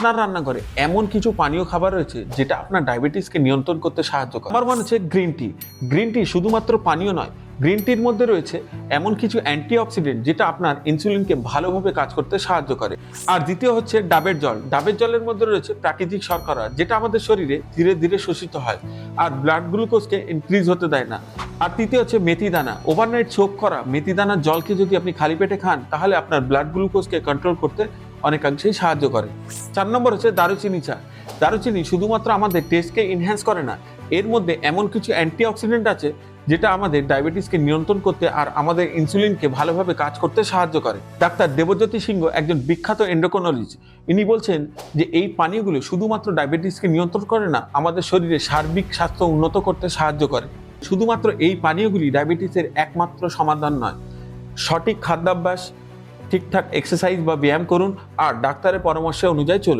আপনার রান্নাঘরে এমন কিছু পানীয় খাবার রয়েছে যেটা আপনার ডায়াবেটিসকে নিয়ন্ত্রণ করতে সাহায্য করে। আমার মনে হচ্ছে গ্রিন টি। গ্রিন টি শুধুমাত্র পানীয় নয়, গ্রিন টির মধ্যে রয়েছে এমন কিছু অ্যান্টিঅক্সিডেন্ট যেটা আপনার ইনসুলিনকে ভালোভাবে কাজ করতে সাহায্য করে। আর দ্বিতীয় হচ্ছে ডাবের জল। ডাবের জলের মধ্যে রয়েছে প্রাকৃতিক শর্করা যেটা আমাদের শরীরে ধীরে ধীরে শোষিত হয় আর ব্লাড গ্লুকোজকে ইনক্রিজ হতে দেয় না। আর তৃতীয় হচ্ছে মেথি দানা। ওভারনাইট সোক করা মেথি দানার জলকে যদি আপনি খালি পেটে খান তাহলে আপনার ব্লাড গ্লুকোজকে কন্ট্রোল করতে অনেকাংশেই সাহায্য করে। 4 নম্বর হচ্ছে দারুচিনি চা। দারুচিনি শুধুমাত্র আমাদের টেস্টকে এনহ্যান্স করে না, এর মধ্যে এমন কিছু অ্যান্টিঅক্সিডেন্ট আছে যেটা আমাদের ডায়াবেটিসকে নিয়ন্ত্রণ করতে আর আমাদের ইনসুলিনকে ভালোভাবে কাজ করতে সাহায্য করে। ডাক্তার দেবজ্যোতি সিংহ একজন বিখ্যাত এন্ডোক্রিনোলজিস্ট, ইনি বলছেন যে এই পানীয়গুলো শুধুমাত্র ডায়াবেটিসকে নিয়ন্ত্রণ করে না, আমাদের শরীরে সার্বিক স্বাস্থ্য উন্নত করতে সাহায্য করে। শুধুমাত্র এই পানীয়গুলি ডায়াবেটিসের একমাত্র সমাধান নয়। সঠিক খাদ্যাভ্যাস, ঠিকঠাক এক্সারসাইজ বা ব্যায়াম করুন আর ডাক্তারের পরামর্শ অনুযায়ী চলুন।